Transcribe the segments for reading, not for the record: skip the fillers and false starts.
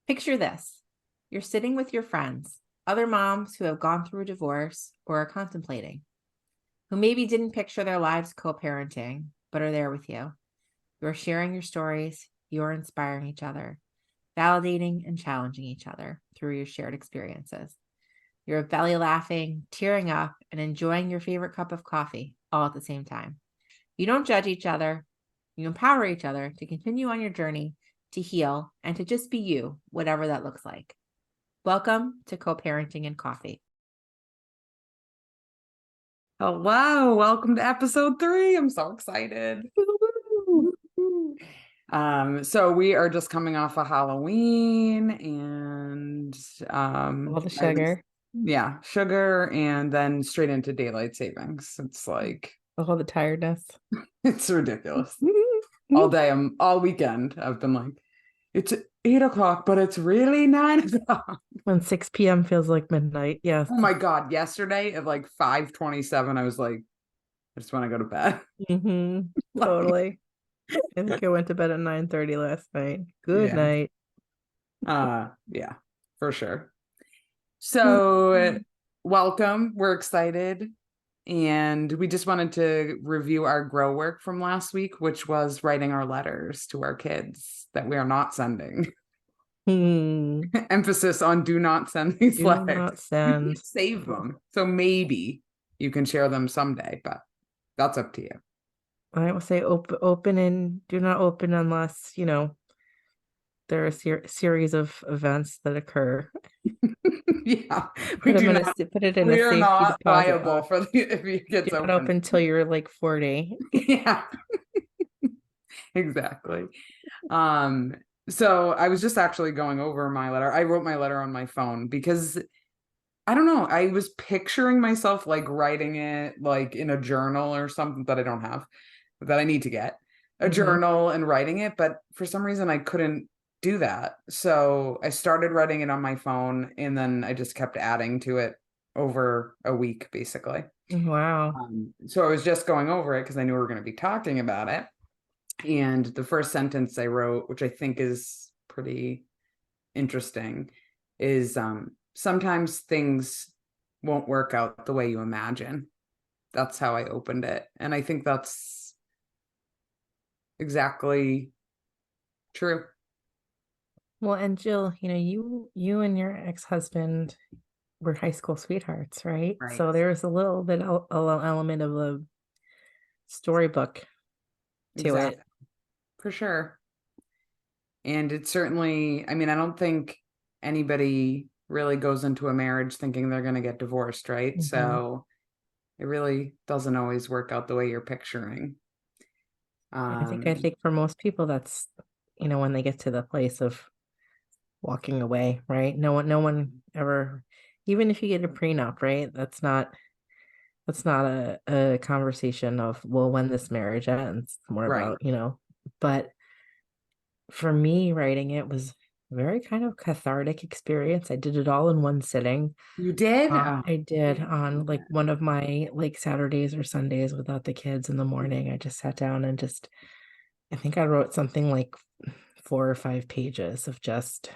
Picture this. You're sitting with your friends, other moms who have gone through a divorce or are contemplating, who maybe didn't picture their lives co-parenting, but are there with you. You're sharing your stories, you're inspiring each other, validating and challenging each other through your shared experiences. You're belly laughing, tearing up, and enjoying your favorite cup of coffee all at the same time. You don't judge each other. You empower each other to continue on your journey, to heal, and to just be you, whatever that looks like. Welcome to Co-Parenting and Coffee. Hello, welcome to episode 3. I'm so excited. So we are just coming off of Halloween and All the sugar. sugar, and then straight into daylight savings. It's like All the tiredness. it's ridiculous. All weekend, I've been like, it's 8 o'clock, but it's really 9 o'clock. When 6 p.m. feels like midnight. Yes. Oh my God, yesterday at like 5:27, I was like, I just want to go to bed. Totally. I think I went to bed at 9:30 last night. Good night. Yeah, for sure. So welcome. We're excited. And we just wanted to review our grow work from last week, which was writing our letters to our kids that we are not sending. Emphasis on do not send these letters. Do not send. Save them. So maybe you can share them someday, but that's up to you. I will say open and do not open unless, there are a series of events that occur. Yeah, Put it in a are safety not deposit liable box. for if your kids Do not open until you're like 40. Yeah, exactly. So I was just actually going over my letter. I wrote my letter on my phone because I don't know, I was picturing myself like writing it like in a journal or something that I don't have, that I need to get a journal and writing it, but for some reason I couldn't do that. So I started writing it on my phone, and then I just kept adding to it over a week, basically. Wow. So I was just going over it because I knew we were going to be talking about it. And the first sentence I wrote, which I think is pretty interesting, is sometimes things won't work out the way you imagine. That's how I opened it. And I think that's exactly true. Well, and Jill, you and your ex-husband were high school sweethearts, right? Right. So there's a little bit of element of a storybook to it. For sure. And it's certainly, I mean, I don't think anybody really goes into a marriage thinking they're going to get divorced, right? So it really doesn't always work out the way you're picturing. I think for most people, that's, when they get to the place of walking away, right? No one ever, even if you get a prenup, right? That's not a conversation of, well, when this marriage ends. It's more Right. about, but for me, writing it was a very kind of cathartic experience. I did it all in one sitting. You did? I did on like one of my like Saturdays or Sundays without the kids in the morning. I just sat down and I think I wrote something like 4 or 5 pages of just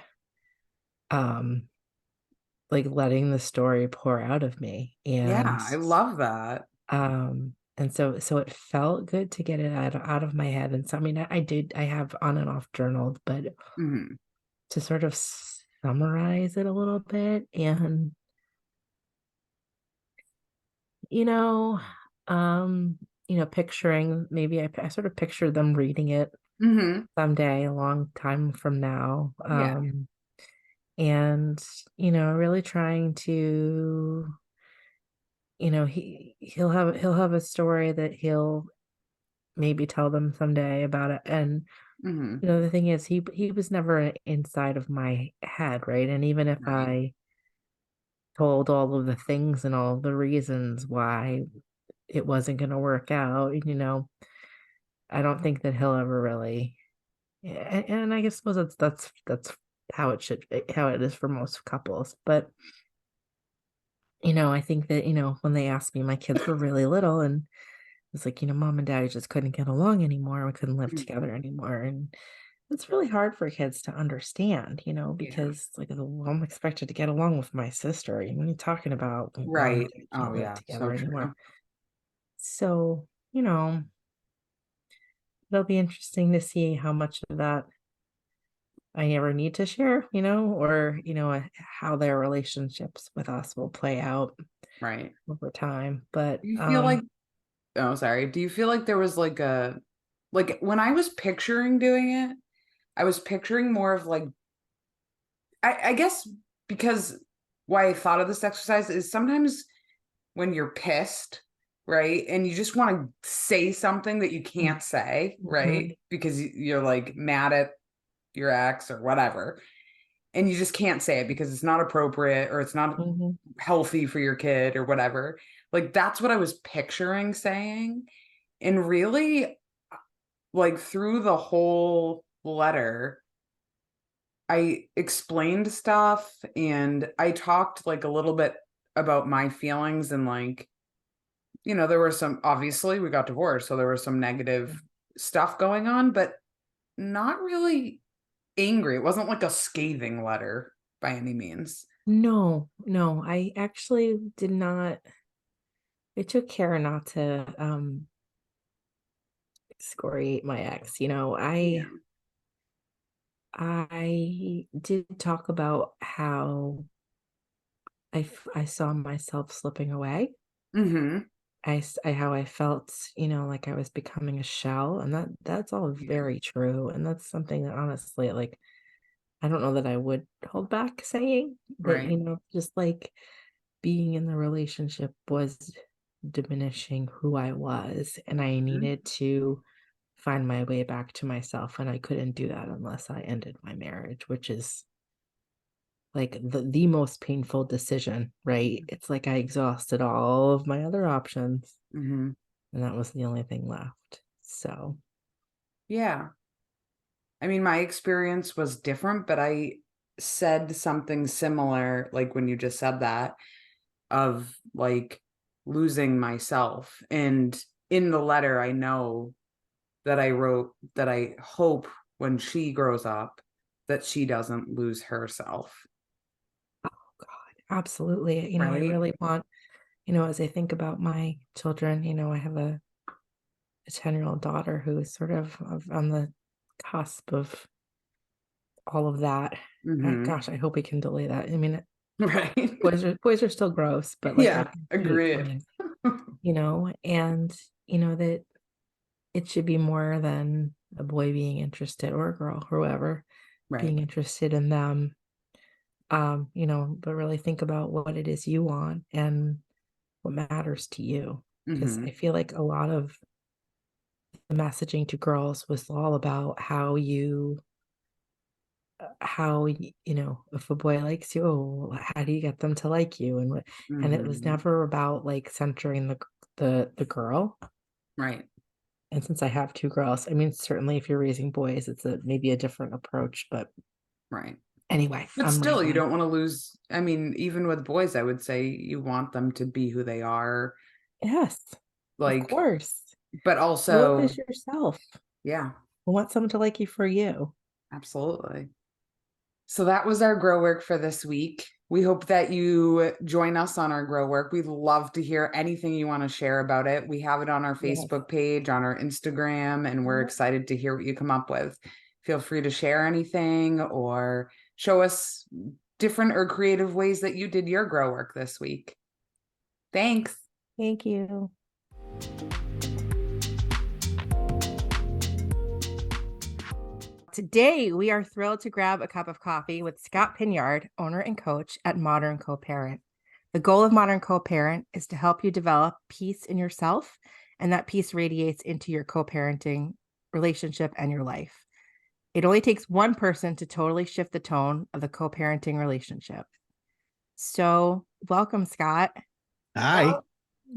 like letting the story pour out of me. Yeah, I love that. And so it felt good to get it out of my head. And so, I mean, I have on and off journaled, but to sort of summarize it a little bit and, picturing, maybe I sort of pictured them reading it someday, a long time from now. And, really trying to, he'll have a story that he'll maybe tell them someday about it. And the thing is, he was never inside of my head, right? And even if I told all of the things and all the reasons why it wasn't going to work out, I don't think that he'll ever really. And I suppose that's how it is for most couples. But I think that when they asked me, my kids were really little, and it's like, mom and dad just couldn't get along anymore. We couldn't live together anymore. And It's really hard for kids to understand, Yeah. because like, well, I'm expected to get along with my sister. What are you talking about? Well, no, Right. we Oh can't live yeah, so together anymore. true. So, it'll be interesting to see how much of that I ever need to share, or, how their relationships with us will play out Right. over time. But Do you feel like, oh, sorry. Do you feel like there was like when I was picturing doing it, I was picturing more of like, I guess because why I thought of this exercise is sometimes when you're pissed, right? And you just want to say something that you can't say, Mhm, right? Because you're like mad at your ex or whatever. And you just can't say it because it's not appropriate or it's not mhm. healthy for your kid or whatever. Like that's what I was picturing saying. And really, like through the whole letter, I explained stuff and I talked like a little bit about my feelings and like, there were some, obviously we got divorced, so there was some negative stuff going on, but not really angry. It wasn't like a scathing letter by any means. No, no, I actually did not. I took care not to excoriate my ex. Yeah. I did talk about how I saw myself slipping away. Mhm. How I felt, like I was becoming a shell, and that's all Yeah. very true. And that's something that honestly, like, I don't know that I would hold back saying that, Right. just like being in the relationship was diminishing who I was, and I Mhm. needed to find my way back to myself, and I couldn't do that unless I ended my marriage, which is like the most painful decision, right? It's like I exhausted all of my other options, Mhm. and that was the only thing left. So, Yeah. I mean, my experience was different, but I said something similar, like when you just said that, of like losing myself. And in the letter, I know that I wrote that I hope when she grows up that she doesn't lose herself. oh God, absolutely. I Right. really want, as I think about my children, I have a 10-year-old daughter who is sort of on the cusp of all of that. Hmm. Gosh, I hope we can delay that. I mean, Right. boys are still gross, but like I Yeah. can see it Agreed. coming, and that it should be more than a boy being interested, or a girl, whoever Right. being interested in them. But really think about what it is you want and what matters to you. Because I Hmm. feel like a lot of the messaging to girls was all about if a boy likes you, oh, how do you get them to like you, and it was Hmm. never about like centering the girl. Right. And since I have two girls, I mean, certainly if you're raising boys, it's maybe a different approach. But Right. anyway, But I'm still, you rambling. don't want to lose. I mean, even with boys, I would say you want them to be who they are. Yes, of Like, course. but Show up also, as yourself. yeah, I want someone to like you for you. absolutely. So that was our grow work for this week. We hope that you join us on our grow work. We'd love to hear anything you want to share about it. We have it on our Yes. Facebook page, on our Instagram, and we're Mhm. excited to hear what you come up with. Feel free to share anything or show us different or creative ways that you did your grow work this week. Thanks. Thank you. Today, we are thrilled to grab a cup of coffee with Scott Pinyard, owner and coach at Modern Co-Parent. The goal of Modern Co-Parent is to help you develop peace in yourself, and that peace radiates into your co-parenting relationship and your life. It only takes one person to totally shift the tone of the co-parenting relationship. So, welcome, Scott. Hi, Well,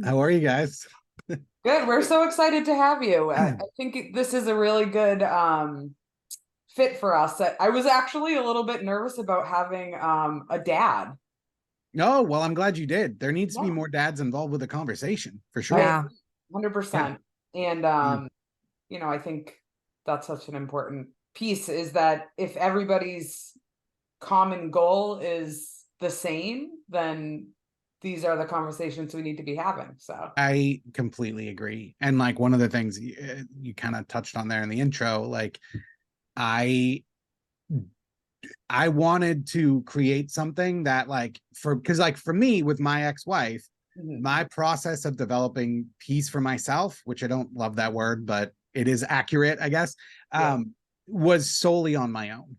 how are you guys? good. We're so excited to have you. I think this is a really good fit for us. I was actually a little bit nervous about having a dad. Oh, well, I'm glad you did. There needs to be Yeah, more dads involved with the conversation for I sure. Yeah. agree, Yeah. 100%. And Yeah. I think that's such an important piece is that if everybody's common goal is the same, then these are the conversations we need to be having. So I completely agree. And like one of the things you kind of touched on there in the intro, like I I wanted to create something that like because like for me with my ex-wife, my process of developing peace for myself, which I don't love that word, but it is accurate, I guess, was solely on my own,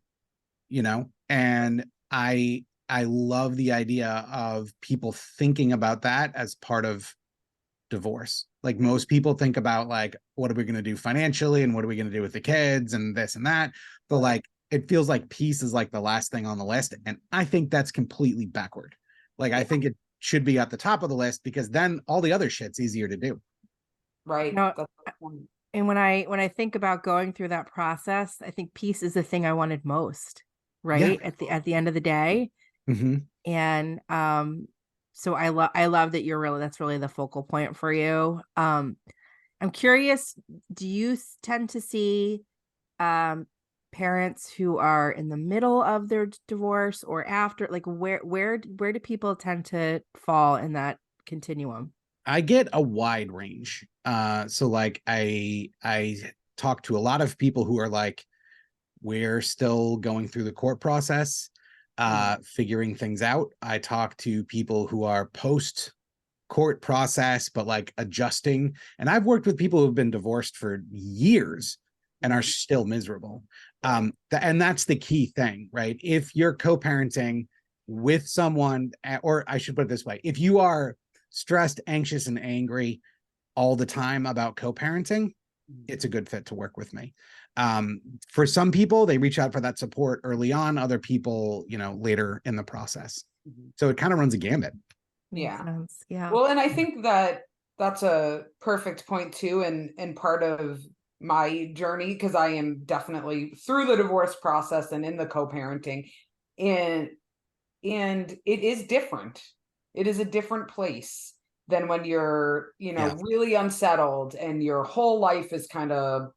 and I love the idea of people thinking about that as part of divorce. Like most people think about like, what are we going to do financially and what are we going to do with the kids and this and that. But like, it feels like peace is like the last thing on the list. And I think that's completely backward. Like, I think it should be at the top of the list because then all the other shit's easier to do. Right. No, and when I think about going through that process, I think peace is the thing I wanted most, right? At the end of the day. Mm-hmm. And so I love that that's really the focal point for you. I'm curious, do you tend to see parents who are in the middle of their divorce or after? Like where do people tend to fall in that continuum? I get a wide range. So like I talk to a lot of people who are like, we're still going through the court process, figuring things out. I talk to people who are post court process, but like adjusting. And I've worked with people who've been divorced for years and are still miserable. And that's the key thing, right? If you're co-parenting with someone, or I should put it this way, if you are stressed, anxious, and angry all the time about co-parenting, it's a good fit to work with me. For some people, they reach out for that support early on, other people, later in the process. So it kind of runs a gambit. Yeah. Well, and I think that that's a perfect point too, and part of my journey, because I am definitely through the divorce process and in the co-parenting, and it is different. It is a different place than when you're, really unsettled and your whole life is kind of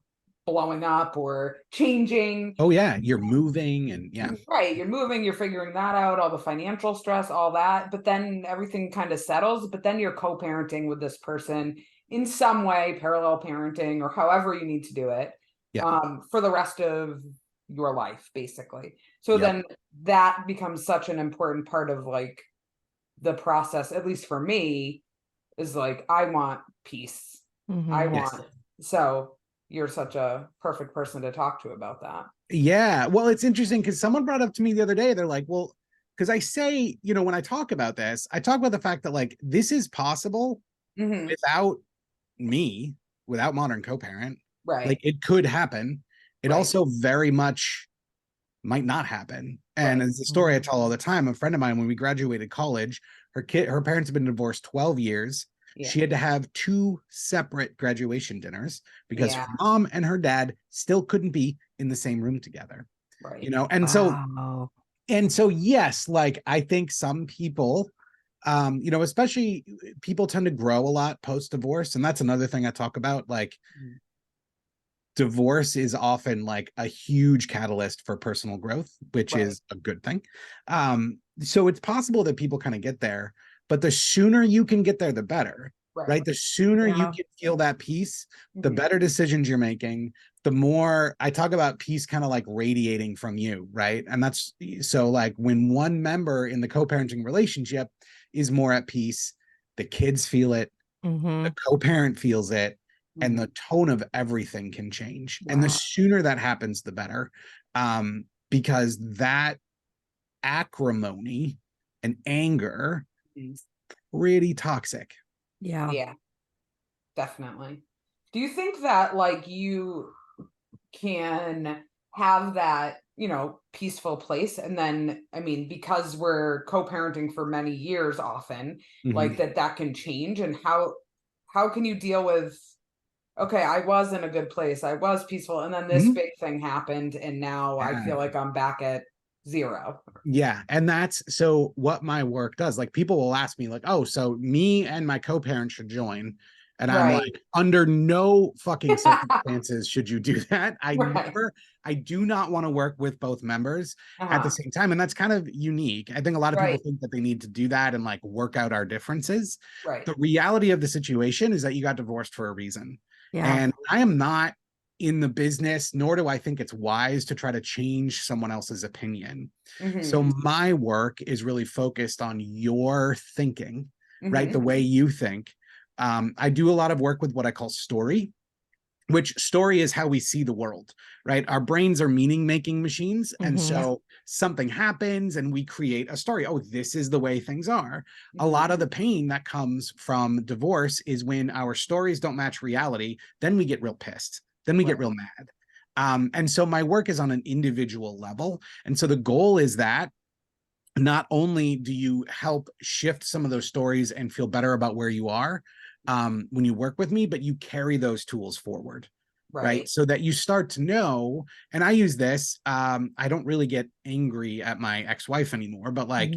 blowing up or changing. Oh yeah, you're moving and Right, you're moving, you're figuring that out, all the financial stress, all that, but then everything kind of settles, but then you're co-parenting with this person in some way, parallel parenting or however you need to do it, for the rest of your life, basically. So then that becomes such an important part of like the process, at least for me, is like, I want peace. I want, so you're such a perfect person to talk to about that. Yeah. Well, it's interesting because someone brought up to me the other day, they're like, well, because I say, when I talk about this, I talk about the fact that like this is possible without me, without modern co-parent. Right. Like it could happen. It also very much might not happen. And it's a story I tell all the time. A friend of mine, when we graduated college, her parents have been divorced 12 years. She had to have 2 separate graduation dinners because her mom and her dad still couldn't be in the same room together. Right. And so yes, like I think some people, especially people tend to grow a lot post-divorce. And that's another thing I talk about. Like divorce is often like a huge catalyst for personal growth, which is a good thing. So it's possible that people kind of get there, but the sooner you can get there, the better, right? The sooner you can feel that peace, the better decisions you're making, the more I talk about peace kind of like radiating from you, right? And that's so like when one member in the co-parenting relationship is more at peace, the kids feel it, the co-parent feels it, and the tone of everything can change. And the sooner that happens, the better. Because that acrimony and anger is pretty toxic. Yeah, definitely. Do you think that like you can have that, peaceful place? And then, I mean, because we're co-parenting for many years often, like that can change. And how can you deal with, okay, I was in a good place, I was peaceful, and then this big thing happened, and now I feel like I'm back at 0. Yeah. And that's so what my work does. Like people will ask me, like, oh, so me and my co-parent should join. And I'm like, under no fucking circumstances should you do that. Right. I do not want to work with both members at the Uh-huh. same time. And that's kind of unique. I think a lot of people Right. think that they need to do that and like work out our differences. Right. The reality of the situation is that you got divorced for a reason. Yeah. And I am not in the business, nor do I think it's wise to try to change someone else's opinion. So Mhm. my work is really focused on your thinking, right? Mhm. The way you think. I do a lot of work with what I call story, which story is how we see the world, right? Our brains are meaning-making machines. And Mhm. so something happens and we create a story. Oh, this is the way things are. A lot of the pain that comes from divorce is when our stories don't match reality. Then we get real pissed. Then we get real mad. And so my work is on an individual level. And so the goal is that not only do you help shift some of those stories and feel better about where you are when you work with me, but you carry those tools forward, right? So that you start to know, and I use this, I don't really get angry at my ex-wife anymore, but like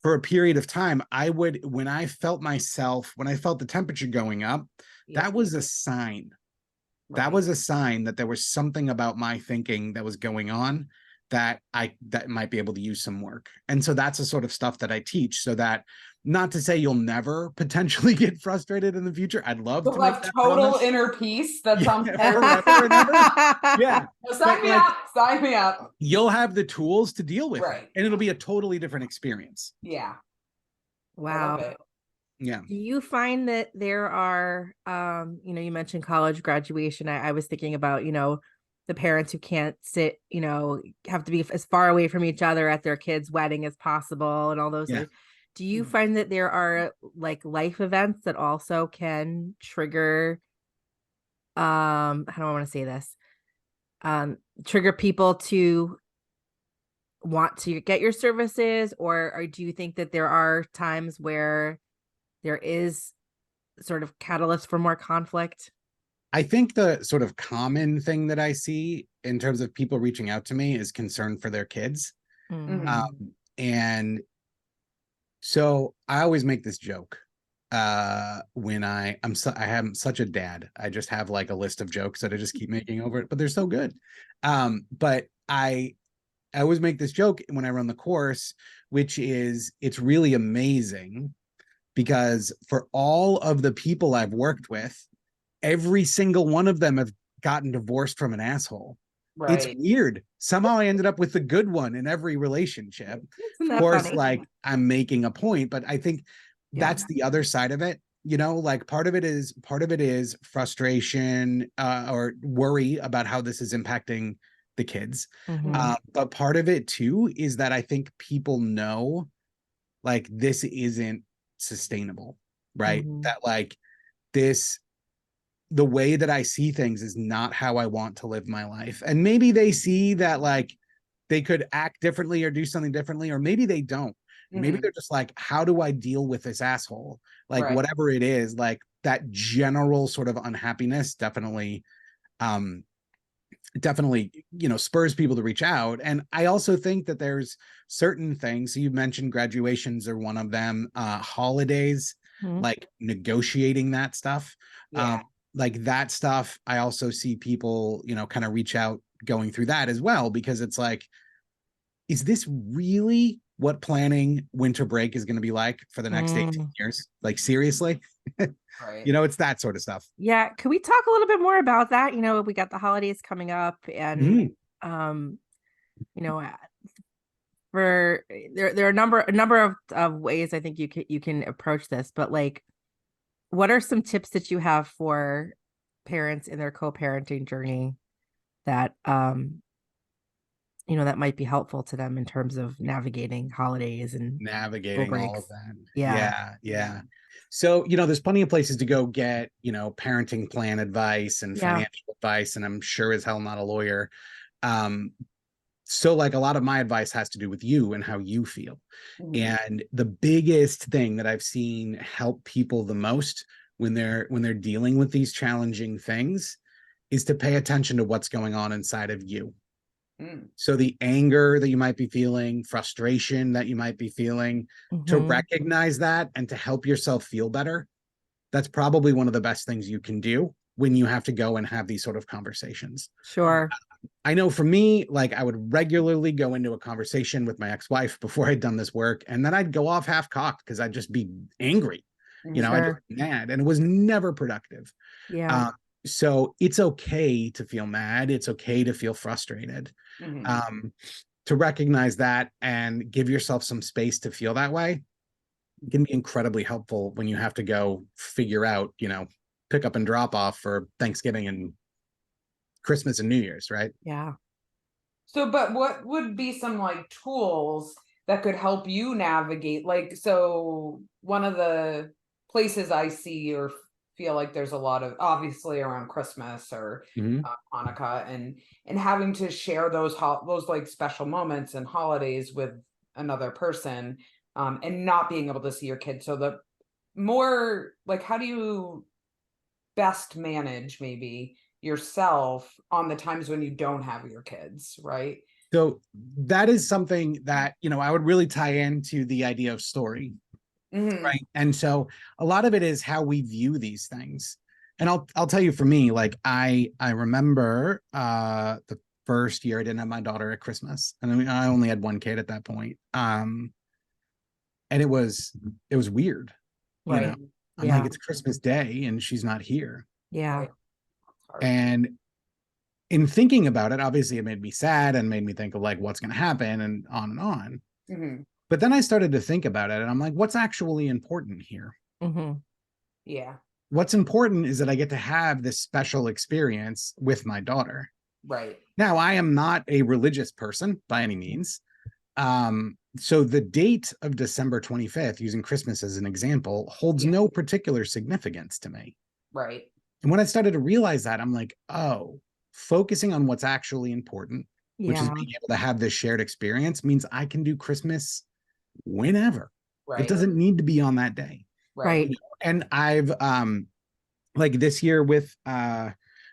for a period of time, I would, when I felt the temperature going up, that was a sign. That was a sign that there was something about my thinking that was going on that might be able to use some work. And so that's the sort of stuff that I teach, so that, not to say you'll never potentially get frustrated in the future. I'd love to make that total promise. inner peace. That sounds forever and ever. Yeah. Sign me up. Sign me up. You'll have the tools to deal with it, and it'll be a totally different experience. Yeah. Wow. Yeah. Do you find that there are, you mentioned college graduation. I was thinking about, the parents who can't sit, have to be as far away from each other at their kid's wedding as possible and all those things. Do you find that there are like life events that also can trigger, how do I want to say this? Trigger people to want to get your services, or do you think that there are times where there is sort of catalyst for more conflict? I think the sort of common thing that I see in terms of people reaching out to me is concern for their kids. And so I always make this joke when I have such a dad. I just have like a list of jokes that I just keep making over it, but they're so good. But I always make this joke when I run the course, which is, it's really amazing because for all of the people I've worked with, every single one of them have gotten divorced from an asshole. It's weird. Somehow I ended up with the good one in every relationship. Of course, funny? Like, I'm making a point, but I think that's the other side of it. Like part of it is frustration or worry about how this is impacting the kids. But part of it too is that I think people know like this isn't sustainable, right? That like the way that I see things is not how I want to live my life. And maybe they see that like they could act differently or do something differently, or maybe they don't. Maybe they're just like, how do I deal with this asshole? Like whatever it is, like that general sort of unhappiness definitely spurs people to reach out. And I also think that there's certain things, so you mentioned graduations are one of them, holidays, like negotiating that stuff. Like that stuff, I also see people, kind of reach out going through that as well, because it's like, is this really what planning winter break is going to be like for the next 18 years? Like, seriously? It's that sort of stuff. Yeah. Could we talk a little bit more about that? We got the holidays coming up, and, for there are a number of ways I think you can approach this, but like, what are some tips that you have for parents in their co-parenting journey that that might be helpful to them in terms of navigating holidays and navigating all of that? Yeah. So, there's plenty of places to go get, parenting plan advice and financial advice, and I'm sure as hell not a lawyer. So like a lot of my advice has to do with you and how you feel. And the biggest thing that I've seen help people the most when they're dealing with these challenging things is to pay attention to what's going on inside of you. So the anger that you might be feeling, frustration that you might be feeling, to recognize that and to help yourself feel better. that's probably one of the best things you can do when you have to go and have these sort of conversations. Sure. I know for me, like I would regularly go into a conversation with my ex-wife before I'd done this work, and then I'd go off half-cocked because I'd just be angry. You know, I'd Sure. be mad, and it was never productive. Yeah. So it's okay to feel mad. It's okay to feel frustrated. Mhm. To recognize that and give yourself some space to feel that way can be incredibly helpful when you have to go figure out, you know, pick up and drop off for Thanksgiving and Christmas and New Year's, right? Yeah. So, but what would be some like tools that could help you navigate? Like, so one of the places I see or feel like there's a lot of obviously around Christmas or Mhm. Hanukkah and having to share those like special moments and holidays with another person, and not being able to see your kid. So the more like, how do you best manage maybe yourself on the times when you don't have your kids, right? So that is something that, you know, I would really tie into the idea of story, Hmm. right? And so a lot of it is how we view these things. And I'll tell you, for me, like I remember the first year I didn't have my daughter at Christmas, and I only had one kid at that point. And it was weird, you know. Right. I'm like, Yeah. it's Christmas Day and she's not here. Yeah. Right. Hard. And in thinking about it, obviously it made me sad and made me think of like what's going to happen and on and on. Hmm. But then I started to think about it and I'm like, what's actually important here? Mm-hmm. Yeah. What's important is that I get to have this special experience with my daughter. Right. Now, I am not a religious person by any means. So the date of December 25th, using Christmas as an example, holds Yeah. no particular significance to me. Right. And when I started to realize that, I'm like, oh, focusing on what's actually important, which is Yeah. being able to have this shared experience, means I can do Christmas whenever. It Right. doesn't need to be on that day. Right. Right. And I've like this year with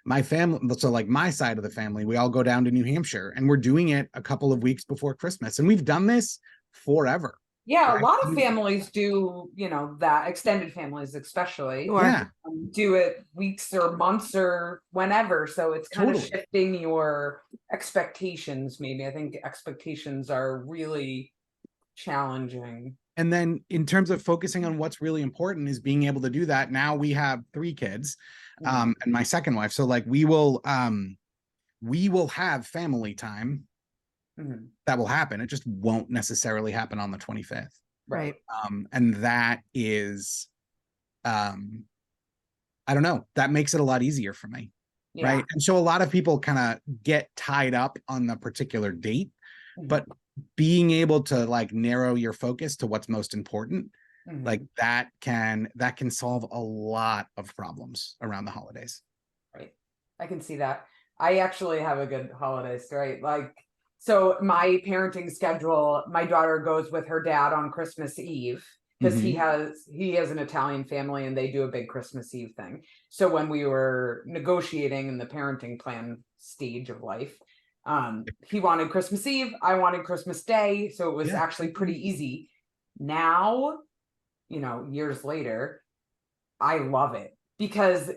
my family, so like my side of the family, we all go down to New Hampshire and we're doing it a couple of weeks before Christmas. And we've done this forever. Yeah, a Right? lot of families do, that extended families especially, Sure. Yeah, do it weeks or months or whenever. So it's kind of totally. shifting your expectations, maybe. I think expectations are really challenging. And then in terms of focusing on what's really important is being able to do that. Now we have 3 kids, Mhm. and my second wife. So like we will have family time Mhm. that will happen. It just won't necessarily happen on the 25th. Right. And that is um I don't know, that makes it a lot easier for me. Yeah. Right. And so a lot of people kind of get tied up on the particular date, Mhm. but being able to like narrow your focus to what's most important, Mhm. like that can solve a lot of problems around the holidays. Right. I can see that. I actually have a good holiday story. Like, so my parenting schedule, my daughter goes with her dad on Christmas Eve because he Mhm. has an Italian family and they do a big Christmas Eve thing. So when we were negotiating in the parenting plan stage of life, he wanted Christmas Eve, I wanted Christmas Day, so it was Yeah. actually pretty easy. Now, years later, I love it because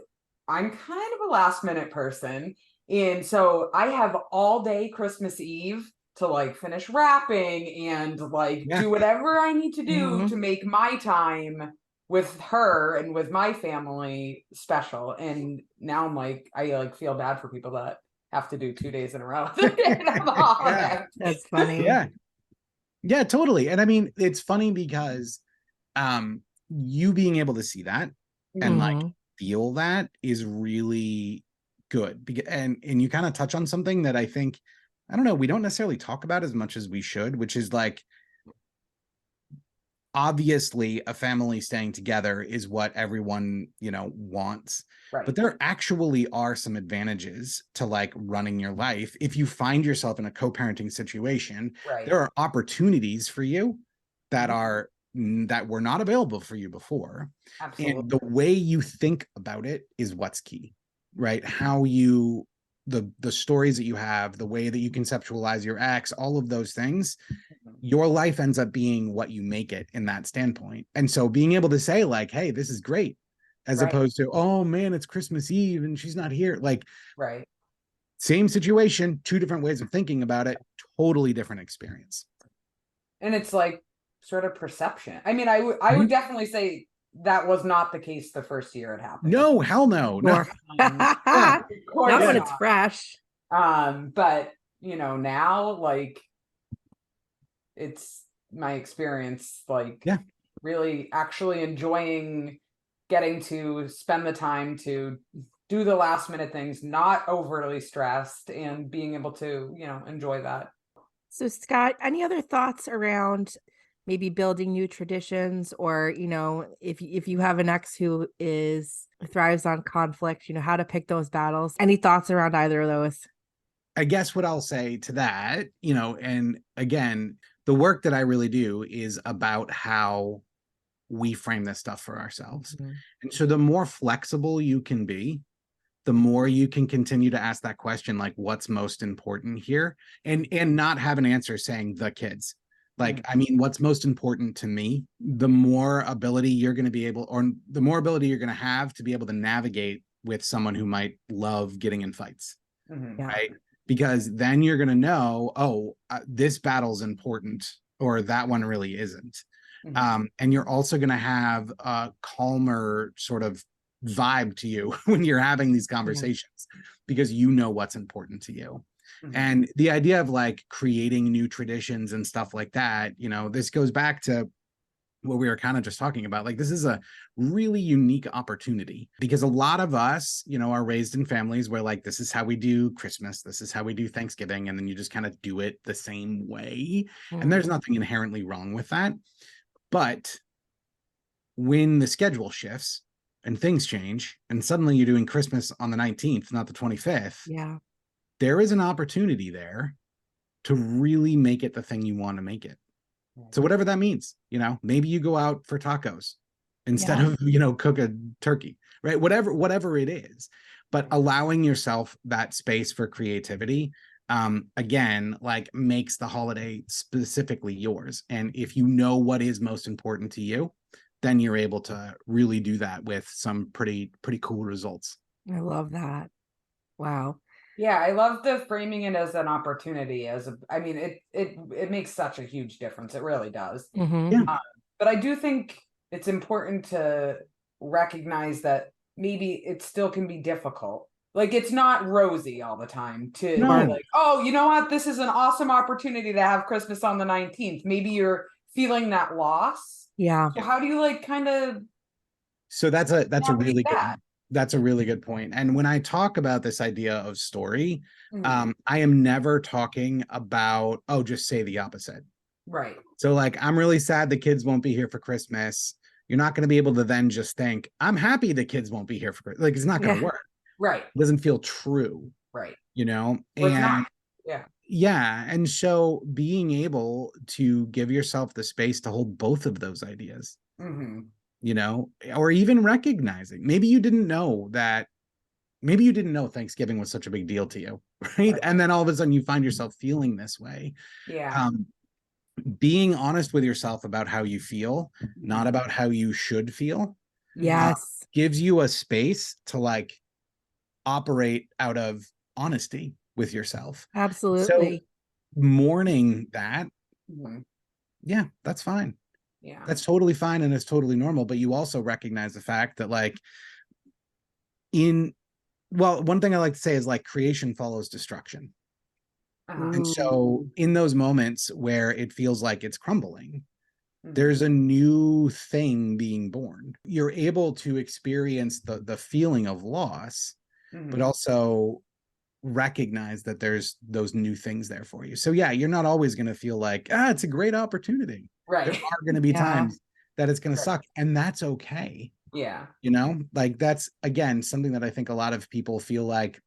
I'm kind of a last minute person. And so I have all day Christmas Eve to like finish wrapping and like Yeah. do whatever I need to do Mhm. to make my time with her and with my family special. And now I'm like, I like feel bad for people that have to do 2 days in a row. Yeah. That's funny. Yeah. Yeah, totally. And I mean, it's funny because um you being able to see that and like Mhm. feel that is really good. And you kind of touch on something that I think, I don't know, we don't necessarily talk about as much as we should, which is like, obviously a family staying together is what everyone, wants. But Right. there actually are some advantages to like running your life. If you find yourself in a co-parenting situation, Right. there are opportunities for you that Mhm. are that were not available for you before. Absolutely. And the way you think about it is what's key, right? How you the stories that you have, the way that you conceptualize your ex, all of those things, Mhm. your life ends up being what you make it in that standpoint. And so being able to say like, hey, this is great. as Right. opposed to, oh man, it's Christmas Eve and she's not here. Like, Right. same situation, two different ways of thinking about it, totally different experience. And it's like sort of perception. I mean, I would definitely say that was not the case the first year it happened. No, hell no. Sure. Yeah. Of course Not when Yeah. it's fresh. But you know, now like it's my experience, like Yeah. really actually enjoying getting to spend the time to do the last minute things, not overly stressed, and being able to, you know, enjoy that. So, Scott, any other thoughts around maybe building new traditions, or, you know, if you have an ex who thrives on conflict, you know, how to pick those battles? Any thoughts around either of those? I guess what I'll say to that, you know, and again, the work that I really do is about how we frame this stuff for ourselves. Mhm. And so the more flexible you can be, the more you can continue to ask that question, like, what's most important here? And not have an answer saying the kids. Like, I mean, what's most important to me, the more ability you're going to be able, or the more ability you're going to have to be able to navigate with someone who might love getting in fights. Yeah. Right? Because then you're going to know, oh, this battle's important, or that one really isn't. And you're also going to have a calmer sort of vibe to you when you're having these conversations, because you know what's important to you. And the idea of like creating new traditions and stuff like that, you know, this goes back to what we were kind of just talking about. Like, this is a really unique opportunity, because a lot of us, you know, are raised in families where like, this is how we do Christmas, this is how we do Thanksgiving, and then you just kind of do it the same way. And there's nothing inherently wrong with that. But when the schedule shifts and things change, and suddenly you're doing Christmas on the 19th, not the 25th, Yeah. there is an opportunity there to really make it the thing you want to make it. So whatever that means, you know, maybe you go out for tacos instead of, you know, cook a turkey, right? Whatever it is, but allowing yourself that space for creativity, again, like, makes the holiday specifically yours. And if you know what is most important to you, then you're able to really do that with some pretty cool results. I love that. Wow. Yeah, I love the framing it as an opportunity. I mean, it makes such a huge difference. It really does. Mhm. Yeah. But I do think it's important to recognize that maybe it still can be difficult. Like, it's not rosy all the time to be No. like, oh, you know what? This is an awesome opportunity to have Christmas on the 19th. Maybe you're feeling that loss. Yeah. So how do you like kind of So that's a navigate really good, that? that's a really good point. And when I talk about this idea of story, Mhm. I am never talking about, oh, just say the opposite. Right. So like, I'm really sad the kids won't be here for Christmas. You're not going to be able to then just think, I'm happy the kids won't be here for Christmas. Like, it's not going to Yeah. work. Right. It doesn't feel true, Right. you know? Well, it's And not. Yeah. yeah. And so being able to give yourself the space to hold both of those ideas, Mm-hmm. you know, or even recognizing, maybe you didn't know Thanksgiving was such a big deal to you, right? And then all of a sudden you find yourself feeling this way. Yeah. Being honest with yourself about how you feel, not about how you should feel, Yes. gives you a space to like operate out of honesty with yourself. So Absolutely. mourning that, Mhm. yeah, that's fine. Yeah. That's totally fine, and it's totally normal. But you also recognize the fact that like one thing I like to say is like, creation follows destruction. And so in those moments where it feels like it's crumbling, there's a new thing being born. You're able to experience the feeling of loss, but also recognize that there's those new things there for you. So yeah, you're not always going to feel like, it's a great opportunity. There Right. are going to be Yeah. times that it's going to Right. suck, and that's okay. Yeah. You know, like, that's again something that I think a lot of people feel like.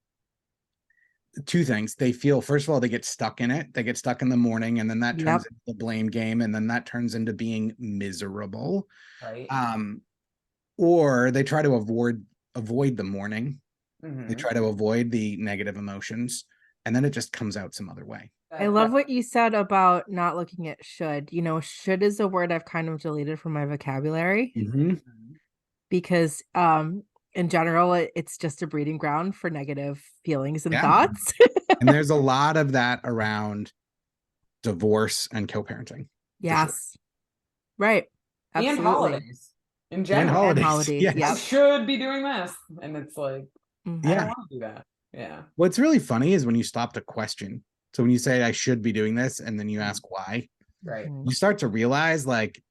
Two things. They feel, first of all, they get stuck in it. They get stuck in the morning, and then that turns Yep. into the blame game, and then that turns into being miserable. Right. Or they try to avoid the morning. They Mhm. try to avoid the negative emotions, and then it just comes out some other way. I love what you said about not looking at should. You know, should is a word I've kind of deleted from my vocabulary. Mhm. because in general it's just a breeding ground for negative feelings and Yeah. thoughts. And there's a lot of that around divorce and co-parenting. Yes. Right. And Absolutely. holidays in And general. holidays. And holidays. Yes. I Yep. should be doing this. And it's like, I Mhm. don't Yeah. want to do that. Yeah. What's really funny is when you stop to question. So when you say I should be doing this, and then you ask why, Right. Mhm. you start to realize like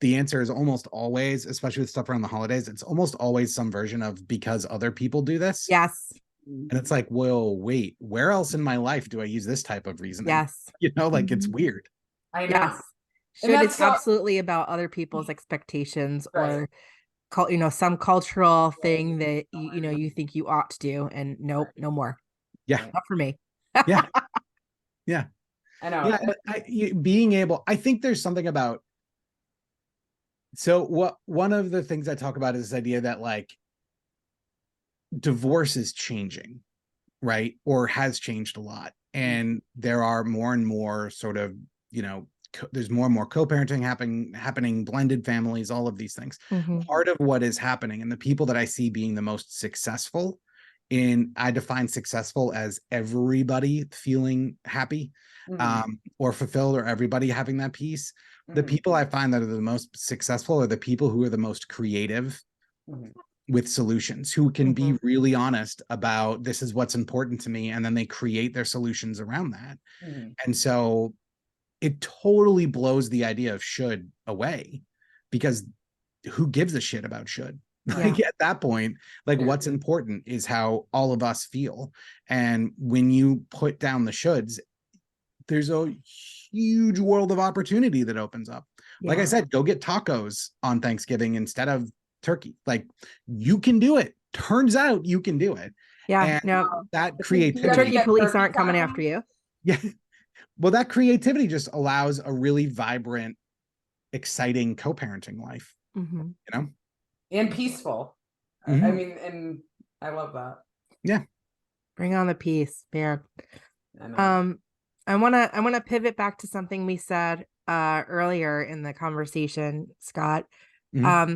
the answer is almost always, especially with stuff around the holidays, it's almost always some version of because other people do this. Yes. And it's like, well, wait, where else in my life do I use this type of reasoning? Yes. You know, like it's Mhm. weird. I know. Yes. And Should that's it's absolutely about other people's expectations Right. or some cultural thing that you think you ought to do, and nope, no more. Yeah. Not for me. Yeah. Yeah. I know. Yeah. Being able, I think there's something about, so one of the things I talk about is this idea that like divorce is changing, right? Or has changed a lot. And there are more and more sort of, there's more and more co-parenting happening, blended families, all of these things. Mhm. Part of what is happening, and the people that I see being the most successful I define successful as everybody feeling happy, or fulfilled, or everybody having that peace. The people I find that are the most successful are the people who are the most creative with solutions, who can be really honest about this is what's important to me, and then they create their solutions around that. And so it totally blows the idea of should away, because who gives a shit about should? Like at that point, like what's important is how all of us feel. And when you put down the shoulds, there's a huge world of opportunity that opens up. Like I said, go get tacos on Thanksgiving instead of turkey. Like you can do it. Turns out you can do it. Yeah. And No, that the creativity. turkey police aren't coming after you. Yeah. Well, that creativity just allows a really vibrant, exciting co-parenting life, Mhm. And peaceful. I mean, and I love that. Yeah. Bring on the peace, man. I know. I wanna pivot back to something we said earlier in the conversation, Scott. What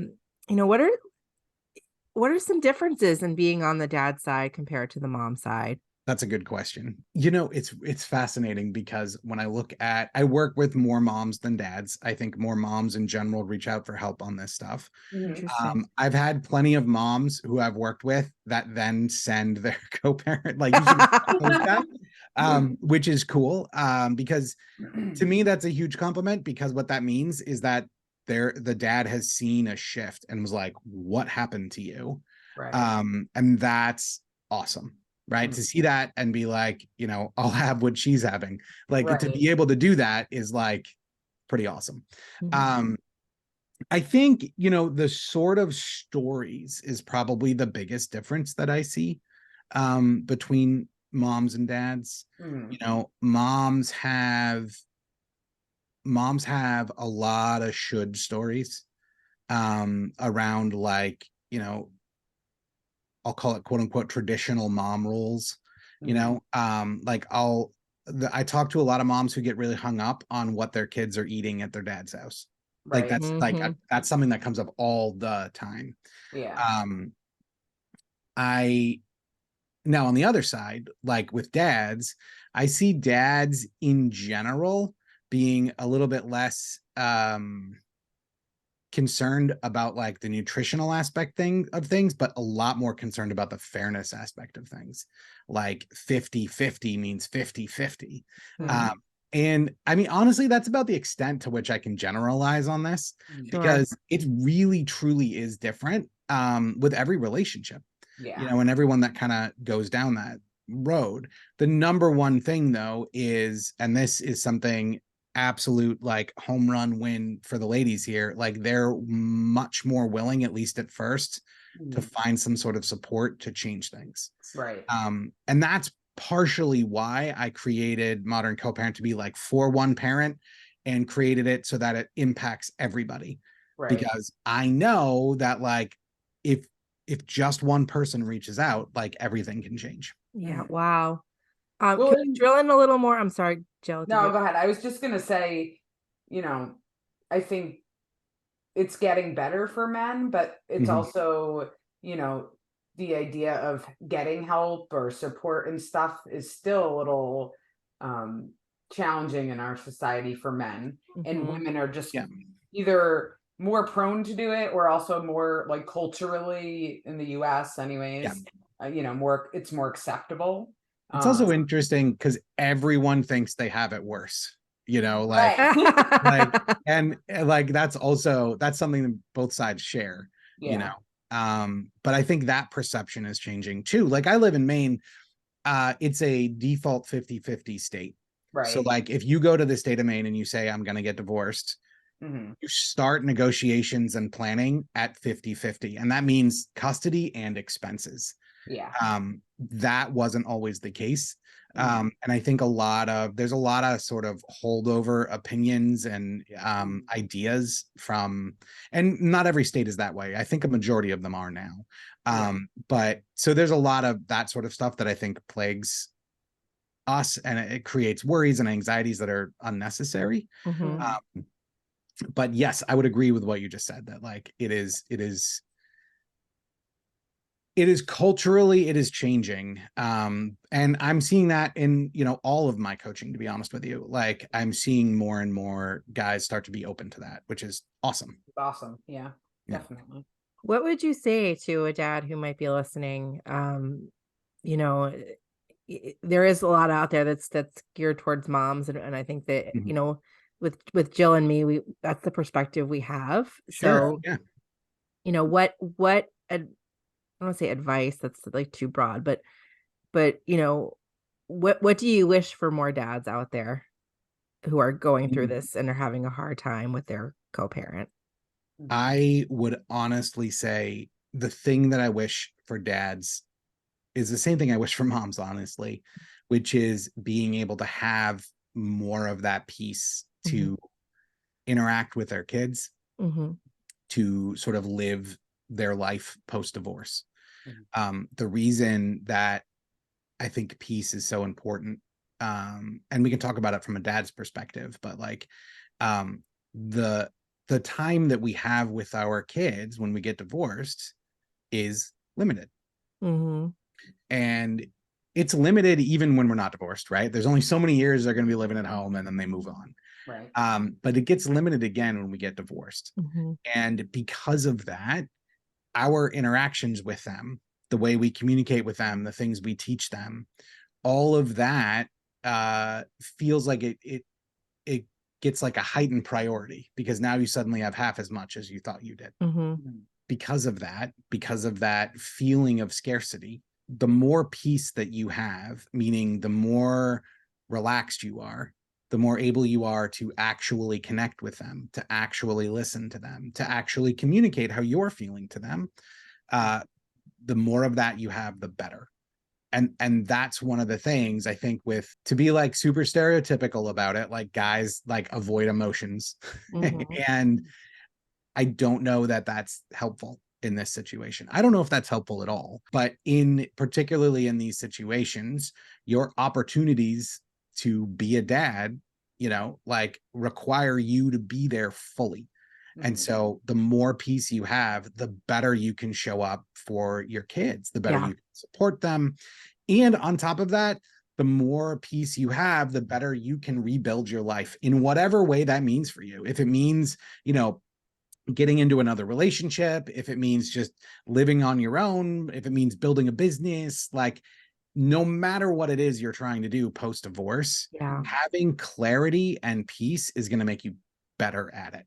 are some differences in being on the dad side compared to the mom side? That's a good question. It's fascinating because when I work with more moms than dads. I think more moms in general reach out for help on this stuff. Interesting. I've had plenty of moms who I've worked with that then send their co-parent, like you should post that, which is cool. Because to me, that's a huge compliment, because what that means is that the dad has seen a shift and was like, what happened to you? Right. And that's awesome. Right. To see that and be like, I'll have what she's having. Like to be able to do that is like pretty awesome. I think, the sort of stories is probably the biggest difference that I see between moms and dads. Moms have a lot of should stories around, like, I'll call it quote unquote traditional mom roles. Like I talk to a lot of moms who get really hung up on what their kids are eating at their dad's house. Like that's that's something that comes up all the time. I Now on the other side, like with dads, I see dads in general being a little bit less concerned about like the nutritional aspect of things, but a lot more concerned about the fairness aspect of things. Like 50-50 means 50-50. And I mean, honestly, that's about the extent to which I can generalize on this, because it really truly is different with every relationship. And everyone that kind of goes down that road. The number one thing though is, and this is something absolute like home run win for the ladies here, like they're much more willing, at least at first, to find some sort of support to change things. And that's partially why I created Modern Co-Parent, to be like for one parent, and created it so that it impacts everybody. Because I know that like if just one person reaches out, like everything can change. Wow. Can Well, we drill in a little more? I'm sorry, Jill. No, go ahead. I was just gonna say, I think it's getting better for men, but it's Mhm. also, you know, the idea of getting help or support and stuff is still a little challenging in our society for men. And Mhm. women are just Yeah. either more prone to do it or also more like culturally in the US Yeah. anyways, it's more acceptable. It's also Um, interesting because everyone thinks they have it worse, like, right. like, and like, that's something that both sides share, you Yeah. know. But I think that perception is changing too. Like, I live in Maine. It's a default 50-50 state. So Right. like, if you go to the state of Maine and you say, I'm going to get divorced, Hmm. you start negotiations and planning at 50-50, and that means custody and expenses. Yeah. That wasn't always the case. Mhm. And I think there's a lot of sort of holdover opinions and ideas from, and not every state is that way. I think a majority of them are now. Yeah. But so there's a lot of that sort of stuff that I think plagues us, and it creates worries and anxieties that are unnecessary. Mhm. But yes, I would agree with what you just said, that like, it is culturally, it is changing. And I'm seeing that in, all of my coaching, to be honest with you. Like, I'm seeing more and more guys start to be open to that, which is awesome. Awesome. Yeah, Yeah. definitely. What would you say to a dad who might be listening? You know, there is a lot out there that's geared towards moms, and I think that, Mhm. with Jill and me, that's the perspective we have. Sure. So, Yeah. what I don't want to say advice, that's like too broad, but what do you wish for more dads out there who are going through this and are having a hard time with their co-parent? I would honestly say the thing that I wish for dads is the same thing I wish for moms, honestly, which is being able to have more of that peace Mhm. to interact with their kids, Mhm. to sort of live their life post divorce. Mhm. The reason that I think peace is so important, and we can talk about it from a dad's perspective, but like, um, the the time that we have with our kids when we get divorced is limited, Mhm. and it's limited even when we're not divorced, right? There's only so many years they're going to be living at home, and then they move on. Right. But it gets limited again when we get divorced, Mhm. and because of that, our interactions with them, the way we communicate with them, the things we teach them, all of that feels like it gets like a heightened priority, because now you suddenly have half as much as you thought you did. Mhm. Mhm. Because of that feeling of scarcity. The more peace that you have, meaning the more relaxed you are, the more able you are to actually connect with them, to actually listen to them, to actually communicate how you're feeling to them. uh, the more of that you have, the better. And that's one of the things I think, with, to be like super stereotypical about it, like, guys like avoid emotions. Mhm. And I don't know that that's helpful in this situation. I don't know if that's helpful at all, but particularly in these situations, your opportunities to be a dad, like, require you to be there fully. And Mhm. so the more peace you have, the better you can show up for your kids, the better Yeah. you can support them. And on top of that, the more peace you have, the better you can rebuild your life in whatever way that means for you. If it means, getting into another relationship, if it means just living on your own, if it means building a business, like, no matter what it is you're trying to do post divorce, Yeah. having clarity and peace is going to make you better at it.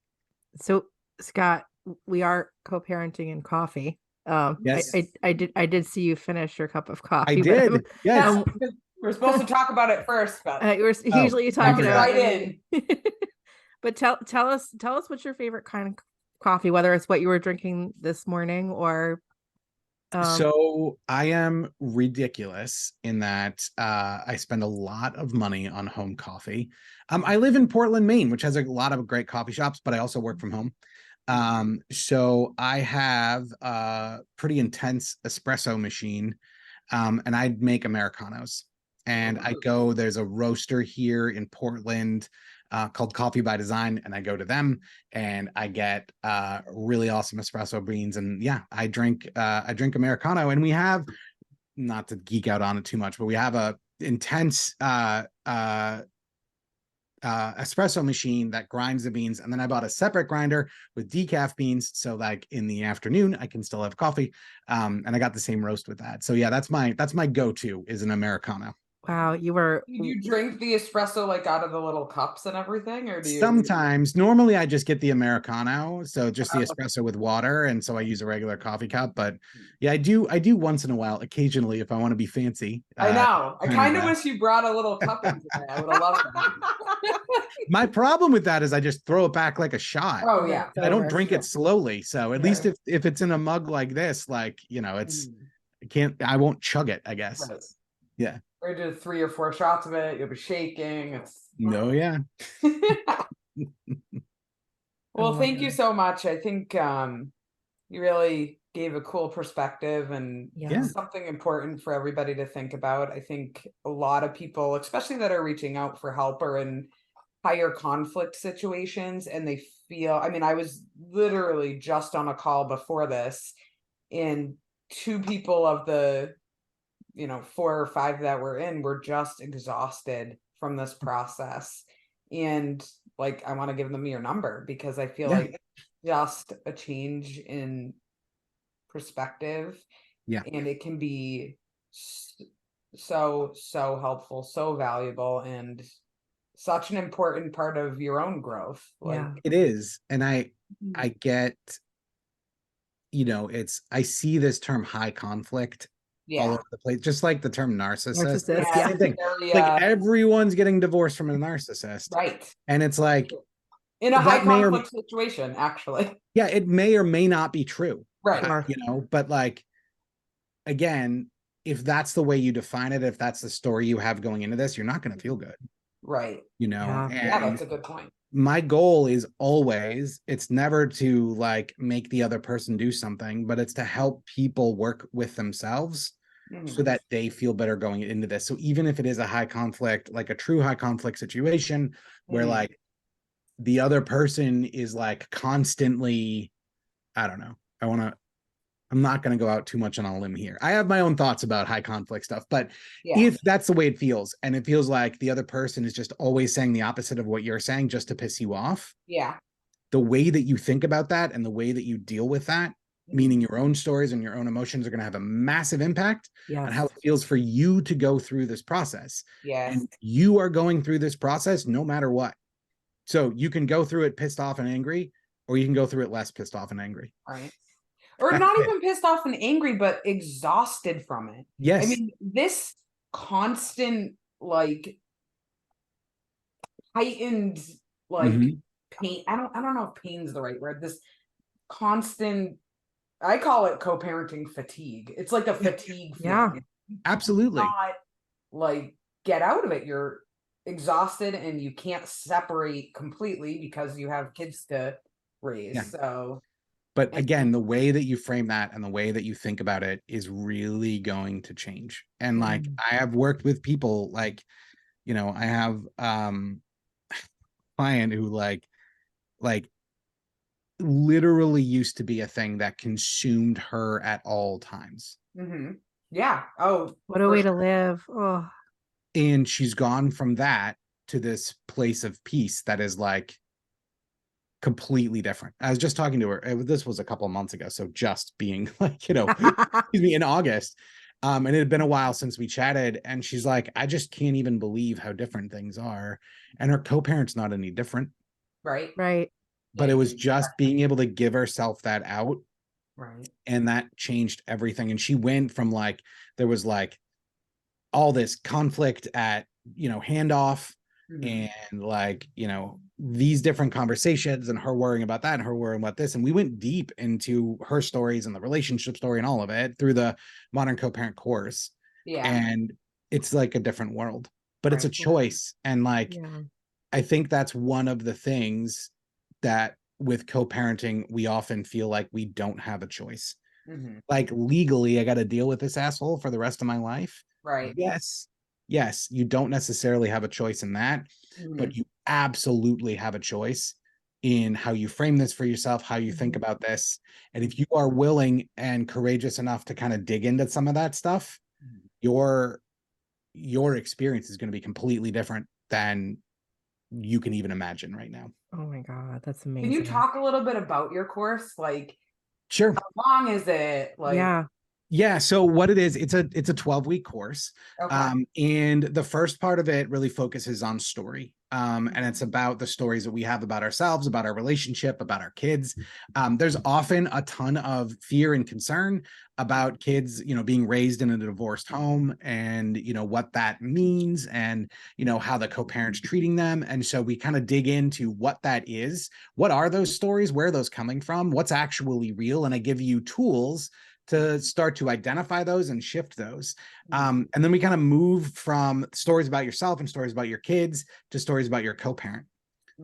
So, Scott, we are co-parenting in coffee. Yes, I did see you finish your cup of I coffee, but did. Yes. um, We're supposed to talk about it first, but Oh, usually you I talk jumped about forgot. right it. But tell us what's your favorite kind of coffee, whether it's what you were drinking this morning or um So I am ridiculous in that I spend a lot of money on home coffee. I live in Portland, Maine, which has a lot of great coffee shops, but I also work from home. So I have a pretty intense espresso machine, and I make Americanos. And oh, there's a roaster here in Portland. called Coffee by Design, and I go to them and I get really awesome espresso beans. And yeah, I drink Americano, and we have, not to geek out on it too much, but we have a intense espresso machine that grinds the beans, and then I bought a separate grinder with decaf beans, so like in the afternoon I can still have coffee, and I got the same roast with that. So yeah, that's my go-to, is an Americano. Wow, you were. Do you drink the espresso like out of the little cups and everything, or do you? Sometimes, normally I just get the Americano, so just the Oh. espresso with water, and so I use a regular coffee cup. But yeah, I do once in a while, occasionally, if I want to be fancy. I know. I kind of that. wish you brought a little cup in today. I would have loved that. My problem with that is I just throw it back like a shot. Oh yeah. I don't drink it slowly. So at Yeah. least if it's in a mug like this, like, you know, it's, I won't chug it, I guess. Right. Yeah. Or do 3 or 4 shots of it. You'll be shaking. It's No, yeah. Well, love thank you it. so much. I think you really gave a cool perspective, and Yeah. something important for everybody to think about. I think a lot of people, especially that are reaching out for help, are in higher conflict situations, and they feel, I mean, I was literally just on a call before this, and 2 people of the 4 or 5 that we're in were just exhausted from this process. And like, I want to give them your number, because I feel like just a change in perspective, and it can be so helpful, so valuable, and such an important part of your own growth. Like, it is. And I get, I see this term high conflict all over the place, just like the term narcissist. Narcissist, It's the same thing. Like, everyone's getting divorced from a narcissist. Right. And it's like, in a high conflict situation, actually. Yeah, it may or may not be true. Right. But like, again, if that's the way you define it, if that's the story you have going into this, you're not going to feel good. Right. Yeah. Yeah, that's a good point. My goal is always, it's never to like make the other person do something, but it's to help people work with themselves so that they feel better going into this. So even if it is a high conflict, like a true high conflict situation where like the other person is like constantly, I don't know, I'm not going to go out too much on a limb here. I have my own thoughts about high conflict stuff, but if that's the way it feels, and it feels like the other person is just always saying the opposite of what you're saying just to piss you off, the way that you think about that and the way that you deal with that, meaning your own stories and your own emotions, are going to have a massive impact on how it feels for you to go through this process. And you are going through this process no matter what. So you can go through it pissed off and angry, or you can go through it less pissed off and angry. Right. Or not even pissed off and angry, but exhausted from it. Yes. I mean, this constant, like, heightened, like, pain. I don't know if pain's the right word. This constant, I call it co-parenting fatigue. It's like a fatigue feeling. Absolutely. Not, like, get out of it. You're exhausted and you can't separate completely because you have kids to raise. So, but again, the way that you frame that and the way that you think about it is really going to change. And like, I have worked with people like, I have a client who like literally used to be a thing that consumed her at all times. Yeah. Oh, what a way to live. Oh. And she's gone from that to this place of peace that is like completely different. I was just talking to her. This was a couple of months ago. So just being like, excuse me, in August. And it had been a while since we chatted. And she's like, I just can't even believe how different things are. And her co-parent's not any different. Right. But it was just being able to give herself that out. Right. And that changed everything. And she went from like, there was like all this conflict at, handoff, and like, these different conversations, and her worrying about that and her worrying about this. And we went deep into her stories and the relationship story and all of it through the Modern Co-Parent course. And it's like a different world, but it's a choice. And like, I think that's one of the things that with co-parenting, we often feel like we don't have a choice. Like legally, I got to deal with this asshole for the rest of my life. Right. Yes, you don't necessarily have a choice in that, but you absolutely have a choice in how you frame this for yourself, how you think about this. And if you are willing and courageous enough to kind of dig into some of that stuff, your experience is going to be completely different than you can even imagine right now. Oh my God, that's Can amazing. you talk a little bit about your course? Like, Sure. how long is it? Like, Yeah. So what it is, it's a 12-week course. okay. And the first part of it really focuses on story. And it's about the stories that we have about ourselves, about our relationship, about our kids. There's often a ton of fear and concern about kids, being raised in a divorced home and, what that means and, how the co-parents treating them. And so we kind of dig into what that is. What are those stories? Where are those coming from? What's actually real? And I give you tools to start to identify those and shift those. And then we kind of move from stories about yourself and stories about your kids to stories about your co-parent.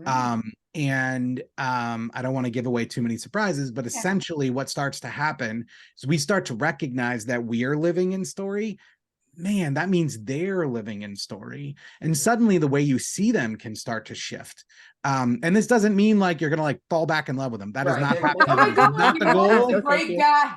I don't want to give away too many surprises, but essentially what starts to happen is we start to recognize that we are living in story. Man, that means they're living in story. And suddenly the way you see them can start to shift. And this doesn't mean like you're gonna like fall back in love with them. That is not happening. Oh my God, Not the goal. He's a great guy.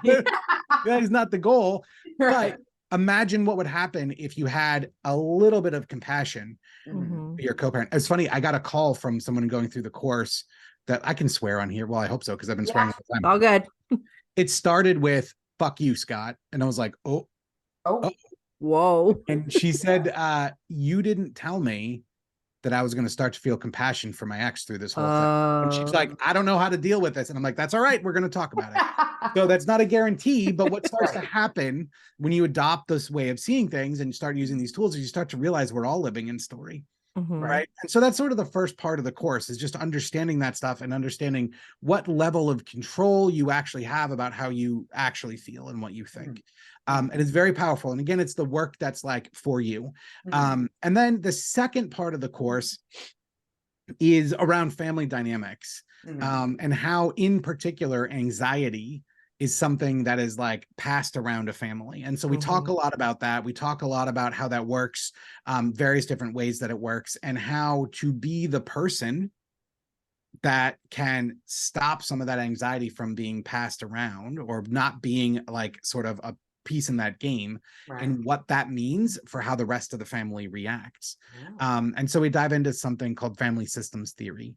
That is not the goal. But imagine what would happen if you had a little bit of compassion for your co-parent. It's funny, I got a call from someone going through the course that I can swear on here. Well, I hope so, because I've been swearing all the time. All good. It started with "fuck you, Scott," and I was like, oh. Whoa. And she said, you didn't tell me that I was going to start to feel compassion for my ex through this whole thing. And she's like, I don't know how to deal with this. And I'm like, that's all right. We're going to talk about it. So that's not a guarantee, but what starts to happen when you adopt this way of seeing things and start using these tools is you start to realize we're all living in story. Right. And so that's sort of the first part of the course, is just understanding that stuff and understanding what level of control you actually have about how you actually feel and what you think. And it's very powerful. And again, it's the work that's like for you. And then the second part of the course is around family dynamics, and how in particular anxiety is something that is like passed around a family. And so we talk a lot about that. We talk a lot about how that works, various different ways that it works, and how to be the person that can stop some of that anxiety from being passed around or not being like sort of a piece in that game, and what that means for how the rest of the family reacts. And so we dive into something called family systems theory,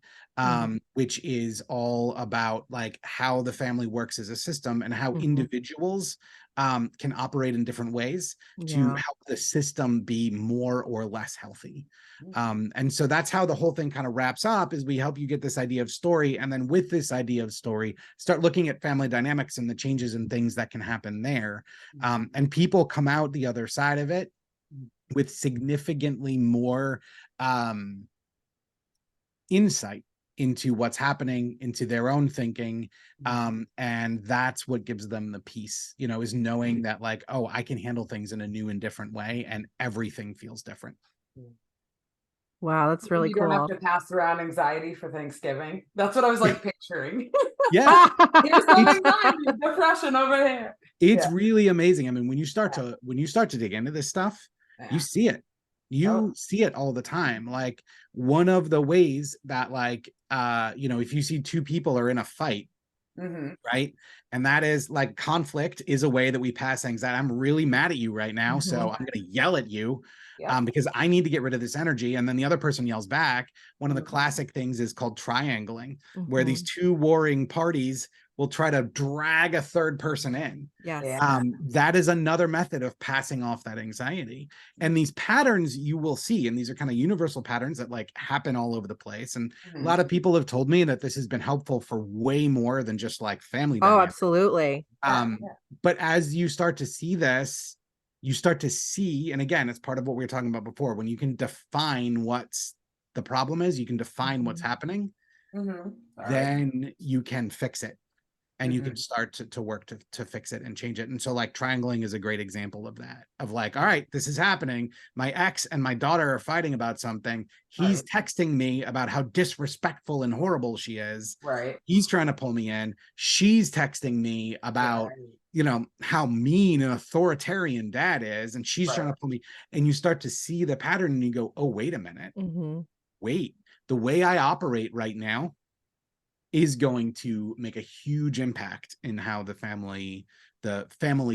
which is all about like how the family works as a system and how individuals can operate in different ways to help the system be more or less healthy. And so that's how the whole thing kind of wraps up, is we help you get this idea of story. And then with this idea of story, start looking at family dynamics and the changes and things that can happen there. And people come out the other side of it with significantly more insight into what's happening, into their own thinking. And that's what gives them the peace, is knowing that like, oh, I can handle things in a new and different way, and everything feels different. Wow, that's really cool. You don't have to pass around anxiety for Thanksgiving. That's what I was like picturing. Yeah. Here's some anxiety, depression over here. It's really amazing. I mean, when you start to dig into this stuff, you see it. You see it all the time. Like, one of the ways that like, if you see two people are in a fight, right? And that is like, conflict is a way that we pass anxiety. I'm really mad at you right now, so I'm going to yell at you because I need to get rid of this energy. And then the other person yells back. One of the classic things is called triangling, where these two warring parties will try to drag a third person in. That is another method of passing off that anxiety. And these patterns you will see, and these are kind of universal patterns that like happen all over the place. And a lot of people have told me that this has been helpful for way more than just like family dynamics. Absolutely. But as you start to see this, you start to see, and again, it's part of what we were talking about before, when you can define what's the problem is, you can define what's happening, then you can fix it. And you can start to work to fix it and change it. And so like triangling is a great example of that, of like, all right, this is happening. My ex and my daughter are fighting about something. He's texting me about how disrespectful and horrible she is. He's trying to pull me in. She's texting me about, how mean and authoritarian dad is. And she's trying to pull me. And you start to see the pattern and you go, oh, wait a minute. Wait, the way I operate right now is going to make a huge impact in how the family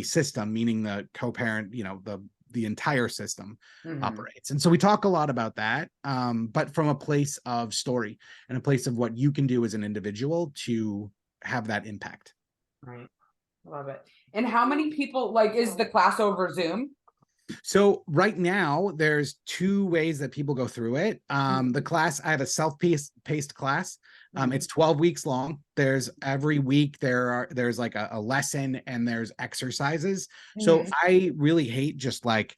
system, meaning the co-parent, the entire system operates. And so we talk a lot about that, but from a place of story and a place of what you can do as an individual to have that impact. Right. Love it. And how many people, like, is the class over Zoom? So right now there's 2 ways that people go through it. The class, I have a self-paced class. It's 12 weeks long. There's every week there's like a lesson and there's exercises. So I really hate just like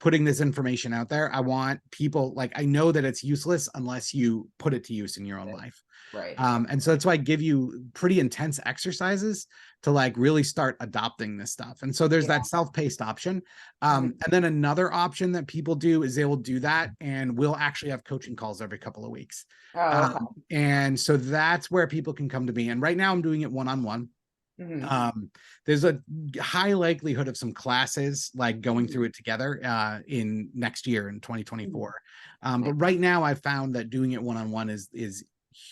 putting this information out there. I want people, like, I know that it's useless unless you put it to use in your own life. Right. And so that's why I give you pretty intense exercises to like really start adopting this stuff. And so there's that self-paced option. And then another option that people do is they will do that and we'll actually have coaching calls every couple of weeks. And so that's where people can come to me. And right now I'm doing it one-on-one. There's a high likelihood of some classes like going through it together in next year in 2024. But right now I've found that doing it one-on-one is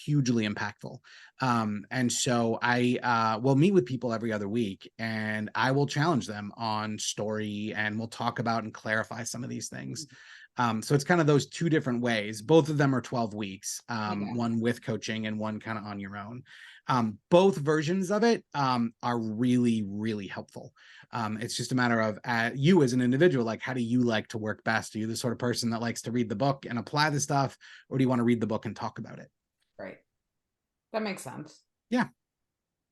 hugely impactful. And so I will meet with people every other week and I will challenge them on story and we'll talk about and clarify some of these things. So it's kind of those 2 different ways. Both of them are 12 weeks, one with coaching and one kind of on your own. Both versions of it are really, really helpful. It's just a matter of you as an individual, like, how do you like to work best? Are you the sort of person that likes to read the book and apply the stuff, or do you want to read the book and talk about it? Right. That makes sense. Yeah.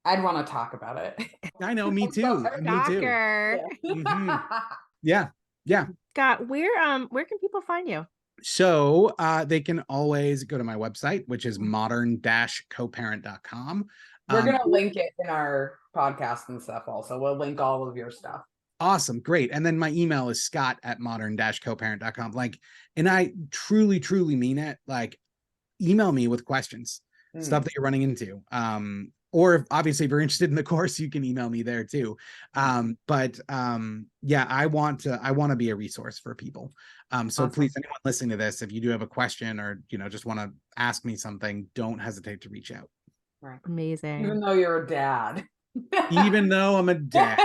I'd want to talk about it. I know, me too. Me too. Yeah. Scott, where can people find you? So they can always go to my website, which is modern-coparent.com. We're going to link it in our podcast and stuff also. We'll link all of your stuff. Awesome. Great. And then my email is scott@modern-coparent.com. Like, and I truly, truly mean it. Like, email me with questions, stuff that you're running into. Or obviously if you're interested in the course, you can email me there too. But yeah, I want to be a resource for people. So please, anyone listening to this, if you do have a question or, just want to ask me something, don't hesitate to reach out. Right. Amazing. Even though you're a dad. Even though I'm a dad.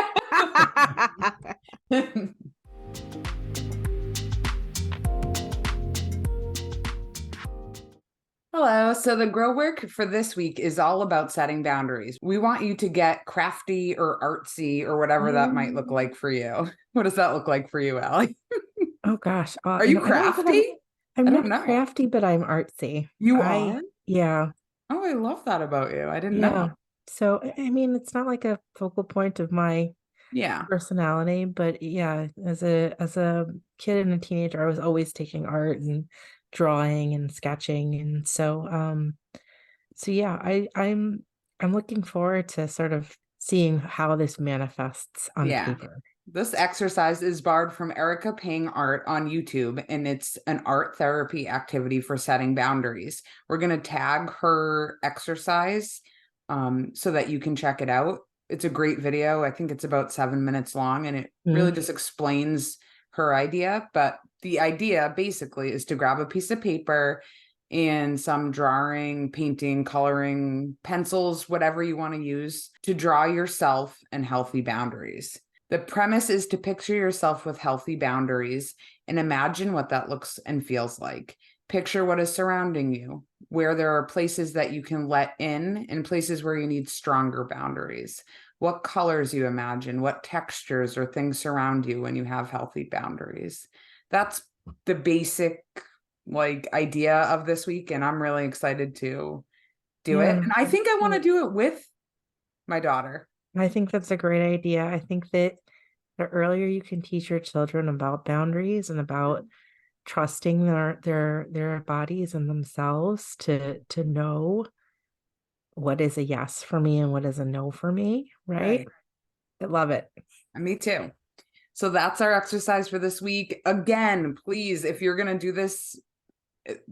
Hello. So the grow work for this week is all about setting boundaries. We want you to get crafty or artsy or whatever that might look like for you. What does that look like for you, Allie? Oh gosh. Are you crafty? I'm not crafty, but I'm artsy. You are? Yeah. Oh, I love that about you. I didn't know. So, I mean, it's not like a focal point of my personality, but yeah, as a kid and a teenager, I was always taking art and drawing and sketching. And so yeah, I'm looking forward to sort of seeing how this manifests on paper. This exercise is borrowed from Erica Paying Art on YouTube, and it's an art therapy activity for setting boundaries. We're going to tag her exercise so that you can check it out. It's a great video. I think it's about 7 minutes long, and it really just explains her idea. But the idea basically is to grab a piece of paper and some drawing, painting, coloring, pencils, whatever you want to use to draw yourself and healthy boundaries. The premise is to picture yourself with healthy boundaries and imagine what that looks and feels like. Picture what is surrounding you, where there are places that you can let in and places where you need stronger boundaries. What colors you imagine, what textures or things surround you when you have healthy boundaries. That's the basic idea of this week, and I'm really excited to do it. And I think I want to do it with my daughter. I think that's a great idea. I think that the earlier you can teach your children about boundaries and about trusting their bodies and themselves to know what is a yes for me and what is a no for me, right? I love it. Me too. So that's our exercise for this week. Again, please, if you're going to do this,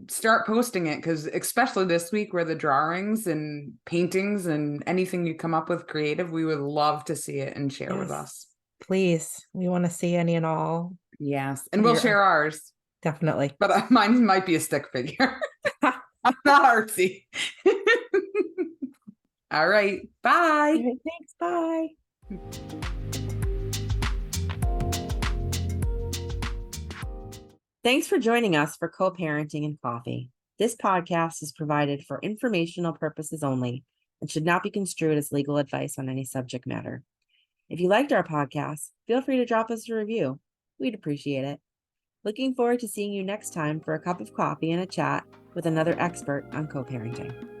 start posting it, because especially this week where the drawings and paintings and anything you come up with creative, we would love to see it and share with us. Please. We want to see any and all. Yes. And we'll share ours. Definitely. But mine might be a stick figure. I'm not artsy. All right. Bye. All right, thanks. Bye. Thanks for joining us for Co-Parenting and Coffee. This podcast is provided for informational purposes only and should not be construed as legal advice on any subject matter. If you liked our podcast, feel free to drop us a review. We'd appreciate it. Looking forward to seeing you next time for a cup of coffee and a chat with another expert on co-parenting.